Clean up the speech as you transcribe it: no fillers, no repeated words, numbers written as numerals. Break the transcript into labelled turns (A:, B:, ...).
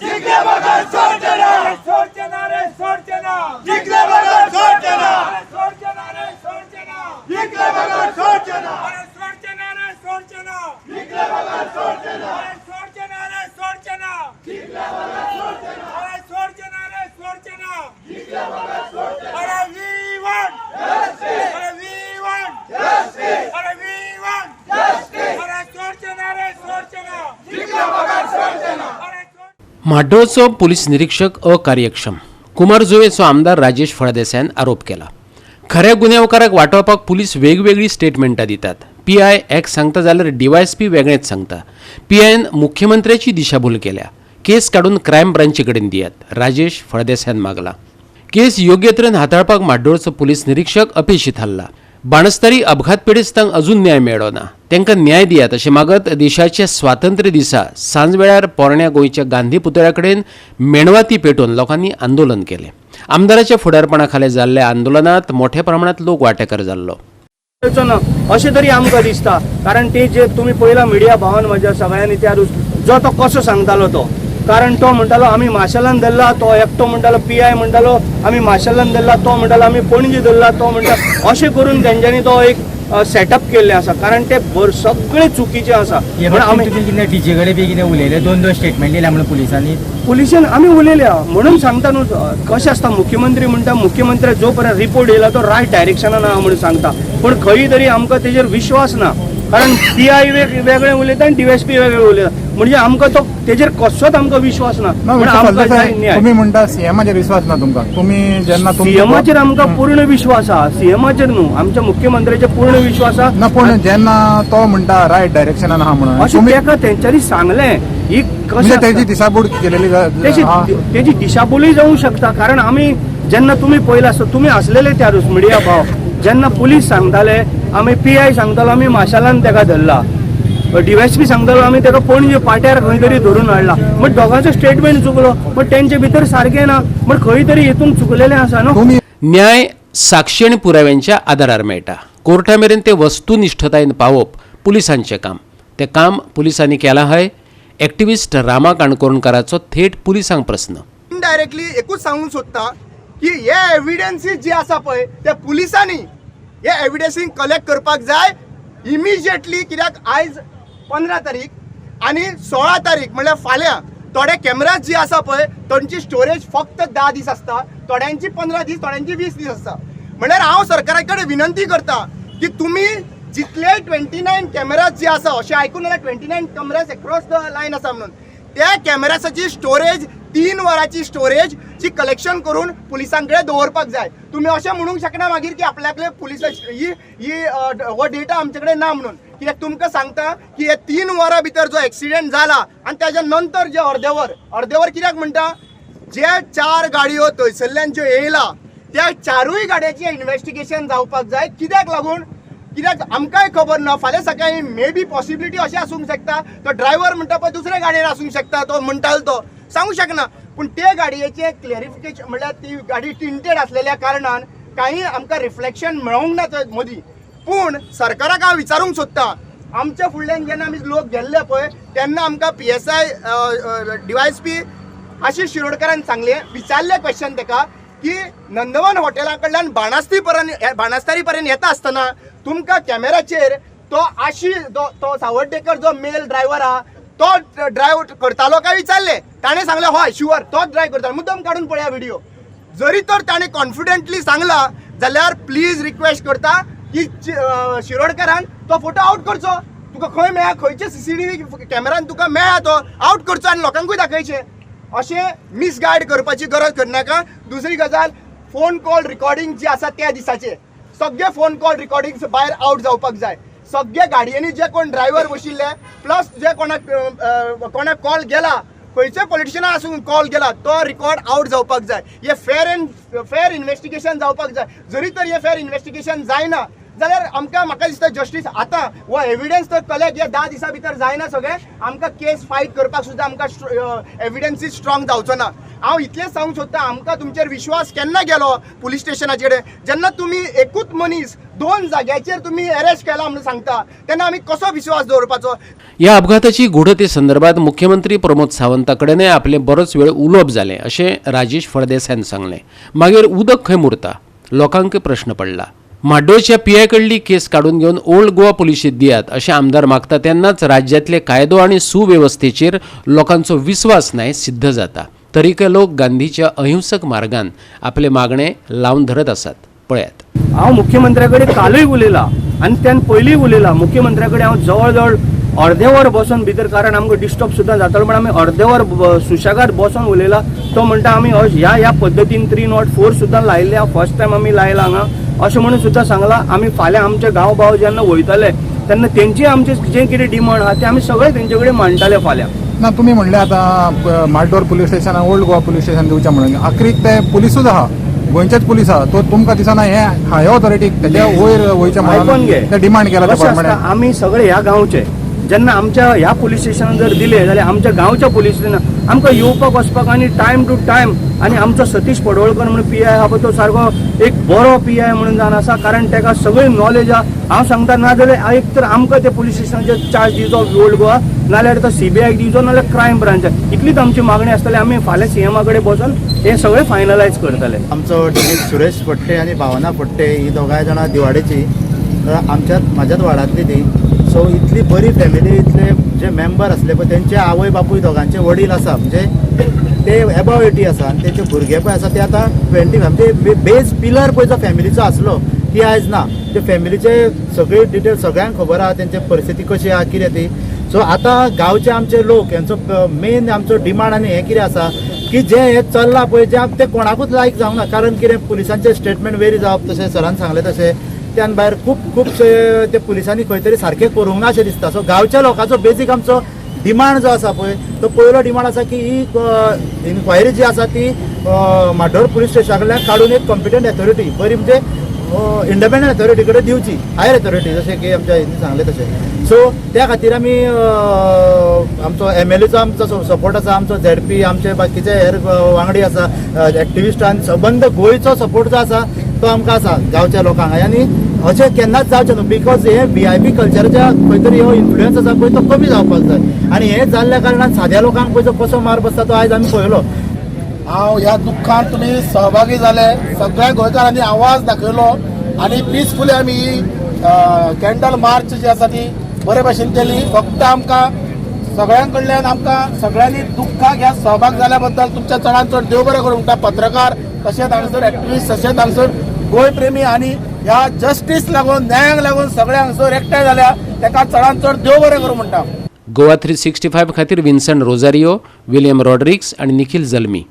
A: जिंकले बगैर सोडचना सोडचना रे सोडचना जिंकले बगैर सोडचना सोडचना रे सोडचना जिंकले बगैर सोडचना सोडचना रे सोडचना जिंकले बगैर सोडचना सोडचना रे सोडचना जिंकले बगैर सोडचना सोडचना रे सोडचना जिंकले बगैर सोडचना अरे वी वांट जस्टिस अरे वी वांट जस्टिस अरे वी वांट जस्टिस अरे सोडचना रे सोडचना जिंकले बगैर सोडचना
B: म्हाड्डोळचो पुलीस निरीक्षक अकार्यक्षम कुमारजुवेचो आमदार राजेश फळदेसायान आरोप केला. खऱ्या गुन्यांवकाराक वाटावपाक पुलीस वेगवेगळी स्टेटमेंटां दितात. पीआय एक सांगता जाल्यार डीवायएसपी वेगळेंच सांगता. पीआयन मुख्यमंत्र्याची दिशाभूल केल्या. केस काडून क्रायम ब्रांची कडेन दियात, राजेश फळदेसायान मागला. केस योग्य तरेन हाताळपाक म्हाड्डोळचो पुलीस निरीक्षक अपेक्षीत आसला. बाणस्तारी अपघात पिडेस्तांक अजून न्याय मेळ्ळो ना. तांकां न्याय दियात अशें मागत देशाच्या स्वातंत्र्य दिसा सांज वेळार पोरण्या गोंयच्या गांधी पुतळ्या कडेन मेणवाती पेटोवन लोकांनी आंदोलन केलें. आमदाराच्या फुडारपणा खाला जाल्ल्या आंदोलनात मोठ्या प्रमाणात लोक वांटेकार जाल्लो.
C: अशें तरी आमकां दिसता, कारण ते जे तुमी पळयला मिडिया भावान म्हज्या सगळ्यांनी त्या जो तो कसो सांगतालो तो, कारण तो म्हणटालो आमी माशेलान धरला, तो एकटो म्हणटालो पीआय म्हणटालो आमी माशेलान धरला, तो म्हणटालो आमी पणजी धरला, तो म्हणटा अशें करून तेंच्यांनी तो एक सेटअप केल्लें आसा, कारण ते सगळे चुकीचे आसा.
D: डीजे कडेन बी कितें उलयले, दोन स्टेटमेंट दिल्या म्हणून
C: पुलिसान आमी उलयल्या म्हणून सांगता न्हू. कशें आसता, मुख्यमंत्री म्हणटा मुख्यमंत्र्याक जो पर्यंत रिपोर्ट येयला तो रायट डायरेक्शनान आहा म्हणून सांगता, पूण खंय तरी आमकां तेजेर विश्वास ना. कारण पीआय वेगळें उलयता आनी डीएसपी वेगळें उलयता, म्हणजे आमकां तो तेजेर कसोच आमकां विश्वास ना.
E: तुम्ही म्हणटा सीएमाचेर विश्वास ना तुमकां? तुम्ही जेन्ना
C: सीएमाचेर आमकां पूर्ण विश्वास आहा, सीएमाचेर न्हू, आमच्या मुख्यमंत्र्याचेर पूर्ण विश्वास आहा.
E: ना, पूण जेन्ना तो म्हणटा रायट डायरेक्शनान आहा म्हणून
C: अशें ताका तेंच्यांनी सांगलें ही कशें
E: तेजी दिशाभूल केलेली,
C: तेजी दिशाभूलय जावंक शकता. कारण आमी जेन्ना तुमी पयला आसता, तुमी आसलेले त्या रोस मिडिया भाव, जेन्ना पुलीस सांगताले आमी पीआय सांगतालो आमी माशेलान ताका धरला, डीवायएसपी सांगतालो आमी ताका पणजे पाट्यार खंय तरी धरून हाडला, बट दोगांचो स्टेटमेंट चुकलो, बट तेंचे भितर सारकें ना, बट खंय तरी हेतून चुकलेलें आसा न्हू.
B: न्याय साक्षी आनी पुराव्यांच्या आदारार मेळटा. कोर्टा मेरेन ते वस्तुनिश्ठतायेन पावोवप पुलिसांचें काम. तें काम पुलिसांनी केलां हय. एक्टिविस्ट रामा काणकोणकाराचो थेट पुलिसांक प्रस्न.
F: इनडायरेक्टली एकूच सांगूंक सोदता की हे एविडन्सीस जे आसा पळय ते पुलिसांनी हे एविडन्सीस कलेक्ट करपाक जाय इमिजिएटली. कित्याक आयज 15 तारीख आनी 16 तारीख म्हणल्यार फाल्यां थोडे कॅमेराज जे आसा पळय तांची स्टोरेज फक्त 10 दीस आसता, थोड्यांची 15 दीस, थोड्यांची 20 दीस आसता. म्हणल्यार हांव सरकारा कडेन विनंती करता की तुमी जितले 29 कॅमेराज जे आसा, अशें आयकून येयला 29 कॅमेराज एक्रॉस द लायन आसा म्हणून, त्या कॅमेरासाची स्टोरेज 3 वरांची स्टोरेज ची कलेक्शन करून पुलिसां कडेन दवरपाक जाय. तुमी अशें म्हणूंक शकना मागीर की आपल्याकले पुलीस हो डेटा आमचे कडेन ना म्हणून. कित्याक तुमकां सांगता की हे 3 वरां भितर जो एक्सिडेंट जाला आनी ताच्या नंतर जे अर्देवर कित्याक म्हणटा, जे 4 गाडयो थंयसरल्यान ज्यो येयला त्या 4य गाडयांची इन्व्हेस्टिगेशन जावपाक जाय. कित्याक लागून, कित्याक आमकांय खबर ना, फाल्यां सकाळी मे बी पॉसिबिलिटी अशें आसूंक शकता तो ड्रायव्हर म्हणटा पळय दुसऱ्या गाडयेन आसूंक शकता, तो म्हणटालो तो सांगूंक शकना. पूण ते गाडयेचें क्लॅरिफिकेशन म्हणल्यार ती गाडी टिंटेड आसलेल्या कारणान काही आमकां रिफ्लेक्शन मेळोंक ना थंय मदीं. पूण सरकाराक हांव विचारूंक सोदता, आमच्या फुडल्यान जेन्ना आमी लोक गेल्ले पळय तेन्ना आमकां PSI डीवायएसपी आशिश शिरोडकरान सांगलें, विचारलें क्वेश्चन ताका की नंदवन हॉटेला कडल्यान बाणस्तारी पर्यंत येता आसतना तुमकां कॅमेराचेर तो सावड्डेकर जो मेल ड्रायव्हर आहा तो ड्रायव्ह करतालो काय विचारले. ताणें सांगलें हय शुअर तोच ड्रायव्ह करतालो, मुद्दम काडून पळया व्हिडिओ. जरी तर ताणें कॉन्फिडेंटली सांगला जाल्यार प्लीज रिक्वेस्ट करता की शिरोडकरान तो फोटो आउट करचो. तुका खंय मेळ्ळा, खंयच्या CCTV कॅमेरान तुका मेळ्ळा तो आउट करचो आनी लोकांकूय दाखयचें. अशें मिसगायड करपाची गरज करनाका. दुसरी गजाल, फोन कॉल रिकॉर्डिंग जे आसा त्या दिसाचे सगळे फोन कॉल रिकॉर्डिंग भायर आउट जावपाक जाय. सगळे गाडयेनी जे कोण ड्रायव्हर बशिल्ले प्लस जे कोणाक कॉल गेला, खंयचे पॉलिटिशियना आसून कॉल गेला, तो रिकॉर्ड आउट जावपाक जाय. हे फेर इन्व्हेस्टिगेशन जावपाक जाय. जरी तर हे फेर इन्व्हेस्टिगेशन जायना जाल्यार आमकां म्हाका दिसता जस्टीस आतां हो एविडन्स तर कलेक्ट हे 10 दिसां भितर जायना सगळे, आमकां केस फायट करपाक सुद्दां आमकां एविडन्सीस स्ट्रॉंग जावचो ना. हांव इतलेंच सांगूंक सोदता आमकां तुमचेर विश्वास केन्ना गेलो पुलीस स्टेशनाचेर जेन्ना तुमी एकूच मनीस 2 जाग्याचेर तुमी अरेस्ट केला म्हणून सांगता तेन्ना आमी कसो विश्वास दवरपाचो.
B: या अपघाताची गूढते संदर्भात मुख्यमंत्री प्रमोद सावंताकडेन आपले बरोच वेळ उलोवप जालें अशें राजेश फळदेसायन सांगलें. मागीर उदक खंय मुरता लोकांक प्रश्न पडला. म्हाड्डोळच्या PI कडली केस काडून घेवन ओल्ड गोवा पुलिशीत दियात अशें आमदार मागता तेन्नाच राज्यांतले कायदो आनी सुवेवस्थेचेर लोकांचो विस्वास नाय सिद्ध जाता. तरीके लोक गांधीच्या अहिंसक मार्गान आपले मागणे लावन धरत आसात. पळयात.
C: हांव मुख्यमंत्र्या कडेन कालूय उलयला आनी त्यान पयलीं उलयला. मुख्यमंत्र्या कडेन हांव जवळ जवळ अर्दे वर बसून भितर कारण आमकां डिस्टर्ब सुद्दां जातालो पण आमी अर्दे वर सुशेगाद बसून उलयला. तो म्हणटा आमी ह्या पद्दतीन 304 सुद्दां लायल्या फर्स्ट टायम आमी लायला हांगा अशें म्हणून सुद्दां सांगला. आमी फाल्यां आमचे गांव भाव जेन्ना वयतले तेन्ना तेंची आमचे जें कितें डिमांड आहा तें आमी सगळें तेंचे कडेन मांडटाले फाल्यां.
E: ना तुम्ही म्हणले आता माड्डोर police station old Goa police station दिवचें म्हणून आखरीक ते पुलिसूच आहा गोंयचेच पुलीस आहा तो तुमकां दिसना हे हाय ऑथॉरिटीक तेच्या वयर वयचें
C: आयकून घे.
E: म्हणून ते डिमांड केला
C: कशें आसता, आमी सगळे ह्या गांवचे जेन्ना आमच्या ह्या पुलीस स्टेशनान जर दिले जाल्यार आमच्या गांवच्या पुलीस स्टेशनान आमकां येवपाक वचपाक आनी टायम टू टायम आनी आमचो सतीश पडवळकर म्हणून PI आहा पळय तो सारको एक बरो PI म्हणून जावन आसा कारण ताका सगळी नॉलेज आहा. हांव सांगता ना जाल्यार एक तर आमकां ते पुलीस स्टेशनाचेर चार्ज दिवचो ओल्ड गोवा नाल्यार तो CBI दिवचो नाल्यार क्रायम ब्रांच इतलीच आमची मागणी आसतली. आमी फाल्यां CM कडेन बसून हे सगळे फायनलायज करतले.
G: आमचो डिलीट सुरेश फडटे आणि भावना फडटे ही दोगांय जाणां दिवाडेची म्हाज्याच वाडांतली ती. सो इतली बरी फॅमिली इतले जे मेंबर आसले पळय तेंचे आवय बापूय दोगांचे वडील आसा म्हणजे ते एबाव 80 आसा आनी तेंचे भुरगे पळय आसा ते आतां 20 म्हणजे बेज पिलर पळय जो फॅमिलीचो आसलो ती आयज ना. ते फॅमिलीचे सगळे डिटेल सगळ्यांक खबर आहा तेंची परिस्थिती कशी आहा कितें ती. सो आतां गांवचे आमचे लोक हेंचो मेन आमचो डिमांड आनी हें कितें आसा की जे हे चल्लां पळय ते कोणाकूच लायक जावंक ना कारण कितें पुलिसांचे स्टेटमेंट वेरी जावप तशें सरान सांगलें तशें त्यान भायर खुबशे ते पुलिसांनी खंय तरी सारकें करूंक ना अशें दिसता. सो गांवच्या लोकांचो बेजीक आमचो डिमांड जो आसा पळय तो पयलो डिमांड आसा की ही इन्क्वायरी जी आसा ती म्हाड्डोळ पुलीस स्टेशनाकडल्यान काडून एक कॉम्पिटंट अथॉरिटी बरी म्हणजे इंडिपेंडंट अथॉरिटी कडेन दिवची हायर अथॉरिटी जशें की आमच्या हिंदी सांगलें तशें. सो त्या खातीर आमी आमचो MLAचो आमचो सपोर्ट आसा आमचो ZP आमचे बाकीचे हेर वांगडी आसा एक्टिविस्टांनी सबंद गोंयचो सपोर्ट जो आसा तो आमकां आसा गांवच्या लोकांक आनी अशें केन्नाच जावचें न्हू बिकॉज हे VIP कल्चराच्या खंय तरी हो इन्फ्लुयन्स आसा पळय तो कमी जावपाक जाय आनी हें जाल्ल्या कारणान साद्या लोकांक पळय कसो मार बसता तो आयज आमी पळयलो.
H: हांव ह्या दुख्खान तुमी सहभागी जाले सगळ्या गोंयकारांनी आवाज दाखयलो आनी पिसफुली आमी ही कॅन्डल मार्च जी आसा ती बरे भशेन केली. फक्त आमकां सगळ्यां कडल्यान आमकां सगळ्यांनी दुख्खाक ह्या सहभाग जाल्या बद्दल तुमच्या चडांत चड देव बरें करूं म्हणटा. पत्रकार तशेंच हांगसर एक्टिविस्ट तशेंच हांगसर गोंय प्रेमी आनी ह्या जस्टीस लागून न्यायाक लागून सगळे हांगसर एकठांय जाल्या ताका चडांत चड देव बरें करूं म्हणटा.
B: गोवा 365 खातीर विन्संट रोजारियो, विलियम रॉड्रिग्स आनी निखिल जल्मी.